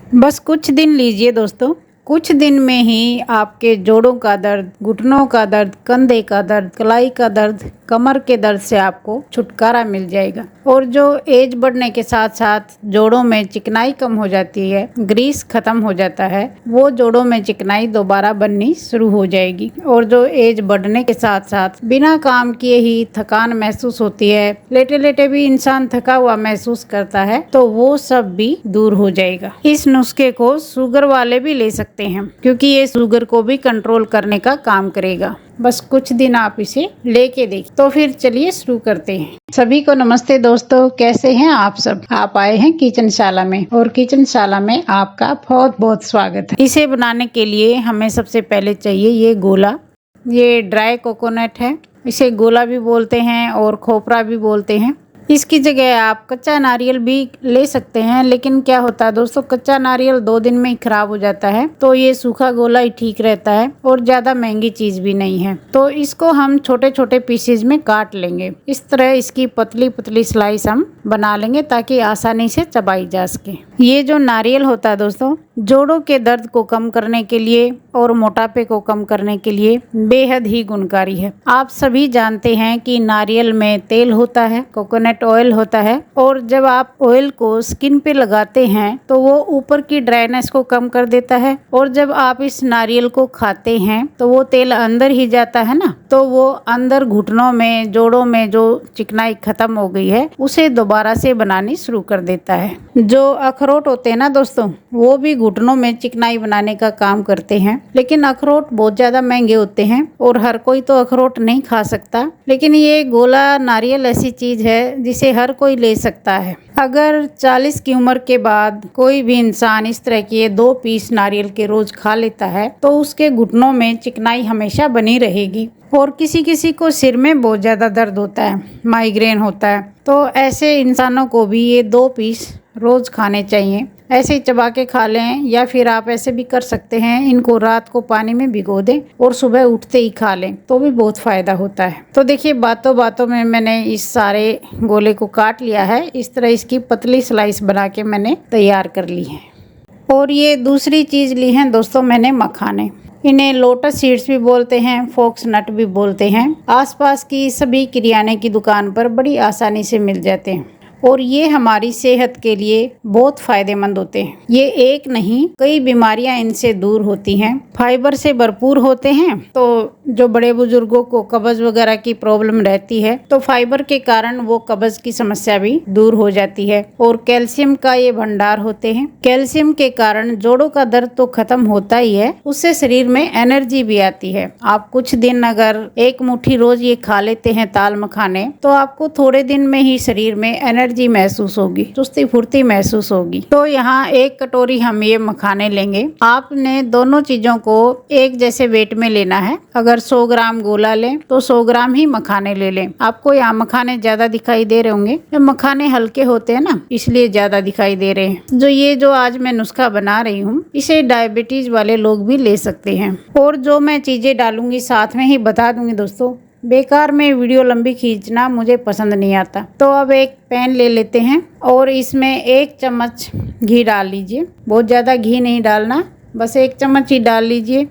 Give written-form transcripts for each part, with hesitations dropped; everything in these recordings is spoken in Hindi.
बस कुछ दिन लीजिए दोस्तों, कुछ दिन में ही आपके जोड़ों का दर्द, घुटनों का दर्द, कंधे का दर्द, कलाई का दर्द, कमर के दर्द से आपको छुटकारा मिल जाएगा। और जो एज बढ़ने के साथ साथ जोड़ों में चिकनाई कम हो जाती है, ग्रीस खत्म हो जाता है, वो जोड़ों में चिकनाई दोबारा बननी शुरू हो जाएगी। और जो एज बढ़ने के साथ साथ बिना काम किए ही थकान महसूस होती है, लेटे लेटे भी इंसान थका हुआ महसूस करता है, तो वो सब भी दूर हो जाएगा। इस नुस्खे को शुगर वाले भी ले सकते हैं, क्योंकि ये शुगर को भी कंट्रोल करने का काम करेगा। बस कुछ दिन आप इसे लेके देखिए। तो फिर चलिए शुरू करते हैं। सभी को नमस्ते दोस्तों, कैसे हैं आप सब। आप आए हैं किचनशाला में और किचनशाला में आपका बहुत बहुत स्वागत है। इसे बनाने के लिए हमें सबसे पहले चाहिए ये गोला। ये ड्राई कोकोनट है, इसे गोला भी बोलते हैं और खोपरा भी बोलते हैं। इसकी जगह आप कच्चा नारियल भी ले सकते हैं, लेकिन क्या होता है दोस्तों, कच्चा नारियल 2 दिन में ही खराब हो जाता है, तो ये सूखा गोला ही ठीक रहता है और ज्यादा महंगी चीज भी नहीं है। तो इसको हम छोटे छोटे पीसेज में काट लेंगे। इस तरह इसकी पतली पतली स्लाइस हम बना लेंगे ताकि आसानी से चबाई जा सके। ये जो नारियल होता है दोस्तों, जोड़ों के दर्द को कम करने के लिए और मोटापे को कम करने के लिए बेहद ही गुणकारी है। आप सभी जानते हैं कि नारियल में तेल होता है, कोकोनट ऑयल होता है, और जब आप ऑयल को स्किन पे लगाते हैं तो वो ऊपर की ड्राइनेस को कम कर देता है, और जब आप इस नारियल को खाते हैं तो वो तेल अंदर ही जाता है ना, तो वो अंदर घुटनों में, जोड़ों में जो चिकनाई खत्म हो गई है उसे दोबारा से बनानी शुरू कर देता है। जो अखरोट होते हैं ना दोस्तों, वो भी घुटनों में चिकनाई बनाने का काम करते हैं, लेकिन अखरोट बहुत ज्यादा महंगे होते हैं और हर कोई तो अखरोट नहीं खा सकता। लेकिन ये गोला नारियल ऐसी चीज है जिसे हर कोई ले सकता है। अगर 40 की उम्र के बाद कोई भी इंसान इस तरह के 2 पीस नारियल के रोज खा लेता है तो उसके घुटनों में चिकनाई हमेशा बनी रहेगी। और किसी किसी को सिर में बहुत ज्यादा दर्द होता है, माइग्रेन होता है, तो ऐसे इंसानों को भी ये 2 पीस रोज खाने चाहिए। ऐसे ही चबा के खा लें, या फिर आप ऐसे भी कर सकते हैं, इनको रात को पानी में भिगो दें और सुबह उठते ही खा लें, तो भी बहुत फायदा होता है। तो देखिए, बातों बातों में मैंने इस सारे गोले को काट लिया है। इस तरह इसकी पतली स्लाइस बना के मैंने तैयार कर ली है। और ये दूसरी चीज ली है दोस्तों मैंने, मखाने। इन्हें लोटस सीड्स भी बोलते हैं, फोक्स नट भी बोलते हैं। आसपास की सभी किराने की दुकान पर बड़ी आसानी से मिल जाते हैं और ये हमारी सेहत के लिए बहुत फायदेमंद होते हैं। ये एक नहीं, कई बीमारियां इनसे दूर होती हैं। फाइबर से भरपूर होते हैं, तो जो बड़े बुजुर्गों को कब्ज वगैरह की प्रॉब्लम रहती है, तो फाइबर के कारण वो कब्ज की समस्या भी दूर हो जाती है। और कैल्शियम का ये भंडार होते हैं। कैल्शियम के कारण जोड़ों का दर्द तो खत्म होता ही है, उससे शरीर में एनर्जी भी आती है। आप कुछ दिन अगर 1 मुट्ठी रोज ये खा लेते हैं ताल मखाने, तो आपको थोड़े दिन में ही शरीर में एनर्जी महसूस होगी, चुस्ती फुर्ती महसूस होगी। तो यहाँ 1 कटोरी हम ये मखाने लेंगे। आपने दोनों चीजों को एक जैसे वेट में लेना है। अगर 100 ग्राम गोला लें तो 100 ग्राम ही मखाने ले लें। आपको यहाँ मखाने ज्यादा दिखाई दे रहे होंगे, मखाने हल्के होते हैं ना, इसलिए ज्यादा दिखाई दे रहे हैं। जो आज मैं नुस्खा बना रही हूँ, इसे डायबिटीज वाले लोग भी ले सकते हैं। और जो मैं चीजें डालूंगी साथ में ही बता दूंगी दोस्तों, बेकार में वीडियो लंबी खींचना मुझे पसंद नहीं आता। तो अब एक पैन ले लेते हैं और इसमें 1 चम्मच घी डाल लीजिए। बहुत ज़्यादा घी नहीं डालना, बस 1 चम्मच ही डाल लीजिए।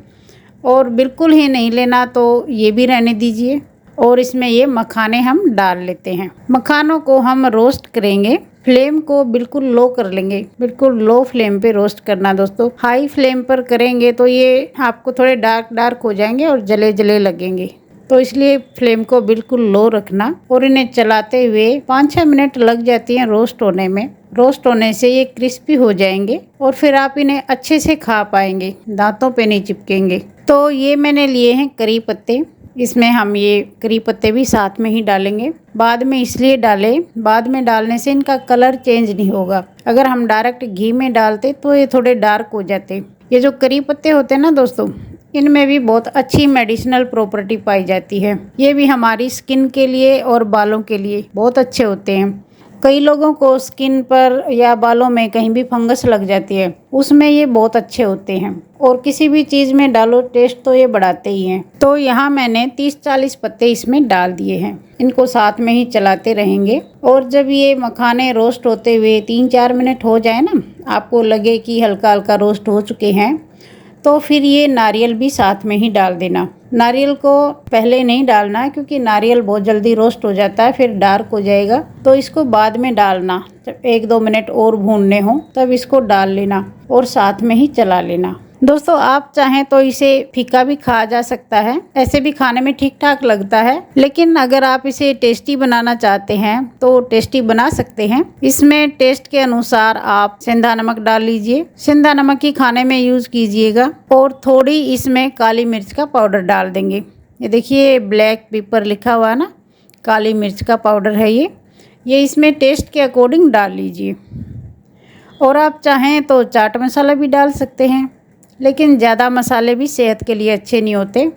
और बिल्कुल ही नहीं लेना तो ये भी रहने दीजिए। और इसमें ये मखाने हम डाल लेते हैं। मखानों को हम रोस्ट करेंगे। फ्लेम को बिल्कुल लो कर लेंगे, बिल्कुल लो फ्लेम पे रोस्ट करना दोस्तों। हाई फ्लेम पर करेंगे तो ये आपको थोड़े डार्क डार्क हो जाएंगे और जले जले लगेंगे, तो इसलिए फ्लेम को बिल्कुल लो रखना। और इन्हें चलाते हुए 5-6 मिनट लग जाती हैं रोस्ट होने में। रोस्ट होने से ये क्रिस्पी हो जाएंगे और फिर आप इन्हें अच्छे से खा पाएंगे, दांतों पे नहीं चिपकेंगे। तो ये मैंने लिए हैं करी पत्ते। इसमें हम ये करी पत्ते भी साथ में ही डालेंगे। बाद में इसलिए डालें, बाद में डालने से इनका कलर चेंज नहीं होगा। अगर हम डायरेक्ट घी में डालते तो ये थोड़े डार्क हो जाते। ये जो करी पत्ते होते हैं ना दोस्तों, इनमें भी बहुत अच्छी मेडिसिनल प्रॉपर्टी पाई जाती है। ये भी हमारी स्किन के लिए और बालों के लिए बहुत अच्छे होते हैं। कई लोगों को स्किन पर या बालों में कहीं भी फंगस लग जाती है, उसमें ये बहुत अच्छे होते हैं। और किसी भी चीज़ में डालो टेस्ट तो ये बढ़ाते ही हैं। तो यहाँ मैंने 30-40 पत्ते इसमें डाल दिए हैं। इनको साथ में ही चलाते रहेंगे और जब ये मखाने रोस्ट होते हुए 3-4 मिनट हो जाए ना, आपको लगे कि हल्का हल्का रोस्ट हो चुके हैं, तो फिर ये नारियल भी साथ में ही डाल देना। नारियल को पहले नहीं डालना है क्योंकि नारियल बहुत जल्दी रोस्ट हो जाता है, फिर डार्क हो जाएगा। तो इसको बाद में डालना, जब 1-2 मिनट और भूनने हो तब इसको डाल लेना और साथ में ही चला लेना। दोस्तों आप चाहें तो इसे फीका भी खाया जा सकता है, ऐसे भी खाने में ठीक ठाक लगता है। लेकिन अगर आप इसे टेस्टी बनाना चाहते हैं तो टेस्टी बना सकते हैं। इसमें टेस्ट के अनुसार आप सेंधा नमक डाल लीजिए, सेंधा नमक ही खाने में यूज कीजिएगा। और थोड़ी इसमें काली मिर्च का पाउडर डाल देंगे। ये देखिए ब्लैक पेपर लिखा हुआ है ना, काली मिर्च का पाउडर है ये इसमें टेस्ट के अकॉर्डिंग डाल लीजिए। और आप चाहें तो चाट मसाला भी डाल सकते हैं, लेकिन ज़्यादा मसाले भी सेहत के लिए अच्छे नहीं होते,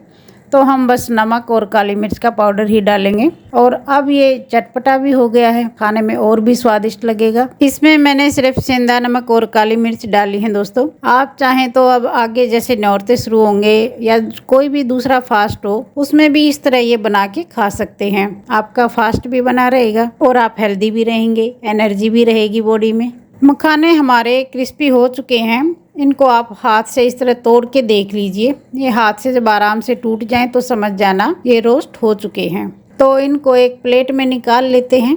तो हम बस नमक और काली मिर्च का पाउडर ही डालेंगे। और अब ये चटपटा भी हो गया है, खाने में और भी स्वादिष्ट लगेगा। इसमें मैंने सिर्फ सेंधा नमक और काली मिर्च डाली है दोस्तों। आप चाहें तो अब आगे जैसे नौरते शुरू होंगे या कोई भी दूसरा फास्ट हो, उसमें भी इस तरह ये बना के खा सकते हैं। आपका फास्ट भी बना रहेगा और आप हेल्दी भी रहेंगे, एनर्जी भी रहेगी बॉडी में। मखाने हमारे क्रिस्पी हो चुके हैं। इनको आप हाथ से इस तरह तोड़ के देख लीजिए। ये हाथ से जब आराम से टूट जाएं तो समझ जाना ये रोस्ट हो चुके हैं। तो इनको एक प्लेट में निकाल लेते हैं।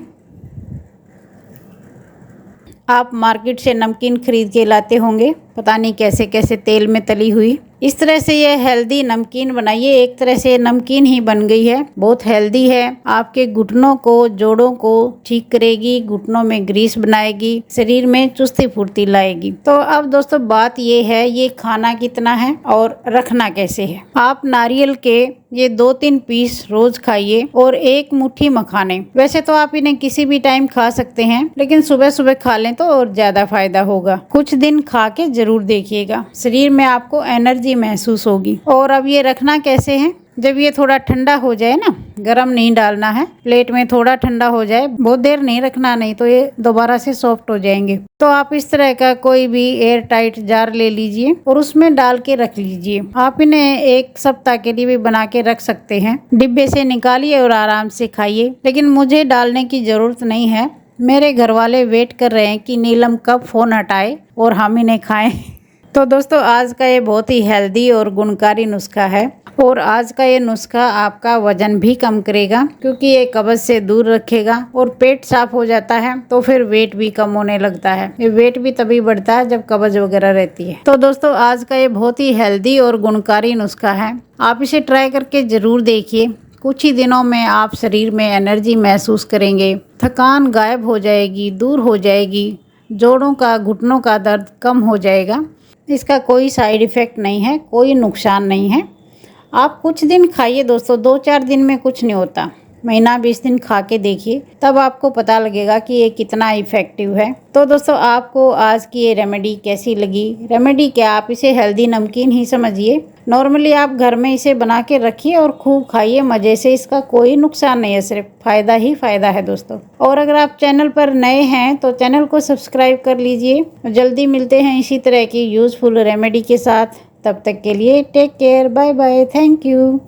आप मार्केट से नमकीन खरीद के लाते होंगे, पता नहीं कैसे कैसे तेल में तली हुई। इस तरह से ये हेल्दी नमकीन बनाइए। एक तरह से नमकीन ही बन गई है, बहुत हेल्दी है। आपके घुटनों को, जोड़ों को ठीक करेगी, घुटनों में ग्रीस बनाएगी, शरीर में चुस्ती फुर्ती लाएगी। तो अब दोस्तों बात ये है, ये खाना कितना है और रखना कैसे है। आप नारियल के ये 2-3 पीस रोज खाइए और 1 मुट्ठी मखाने। वैसे तो आप इन्हें किसी भी टाइम खा सकते हैं, लेकिन सुबह सुबह खा लें तो और ज्यादा फायदा होगा। कुछ दिन खा के जरूर देखिएगा, शरीर में आपको एनर्जी महसूस होगी। और अब ये रखना कैसे है, जब ये थोड़ा ठंडा हो जाए ना, गरम नहीं डालना है, प्लेट में थोड़ा ठंडा हो जाए, बहुत देर नहीं रखना, नहीं तो ये दोबारा से सॉफ्ट हो जाएंगे। तो आप इस तरह का कोई भी एयर टाइट जार ले लीजिए और उसमें डाल के रख लीजिए। आप इन्हें 1 सप्ताह के लिए भी बना के रख सकते हैं। डिब्बे से निकालिए और आराम से खाइए। लेकिन मुझे डालने की जरूरत नहीं है, मेरे घर वाले वेट कर रहे हैं कि नीलम कब फोन हटाए और हम इन्हें खाएं। तो दोस्तों आज का ये बहुत ही हेल्दी और गुणकारी नुस्खा है। और आज का ये नुस्खा आपका वजन भी कम करेगा, क्योंकि ये कब्ज से दूर रखेगा और पेट साफ हो जाता है तो फिर वेट भी कम होने लगता है। ये वेट भी तभी बढ़ता है जब कब्ज वगैरह रहती है। तो दोस्तों आज का ये बहुत ही हेल्दी और गुणकारी नुस्खा है, आप इसे ट्राई करके जरूर देखिए। कुछ ही दिनों में आप शरीर में एनर्जी महसूस करेंगे, थकान गायब हो जाएगी, दूर हो जाएगी, जोड़ों का, घुटनों का दर्द कम हो जाएगा। इसका कोई साइड इफ़ेक्ट नहीं है, कोई नुकसान नहीं है। आप कुछ दिन खाइए दोस्तों, 2-4 दिन में कुछ नहीं होता, महीना 20 दिन खा के देखिए, तब आपको पता लगेगा कि ये कितना इफ़ेक्टिव है। तो दोस्तों आपको आज की ये रेमेडी कैसी लगी? रेमेडी क्या, आप इसे हेल्दी नमकीन ही समझिए। नॉर्मली आप घर में इसे बना के रखिए और खूब खाइए मज़े से। इसका कोई नुकसान नहीं है, सिर्फ फ़ायदा ही फ़ायदा है दोस्तों। और अगर आप चैनल पर नए हैं तो चैनल को सब्सक्राइब कर लीजिए। जल्दी मिलते हैं इसी तरह की यूज़फुल रेमेडी के साथ। तब तक के लिए take care, bye bye, thank you.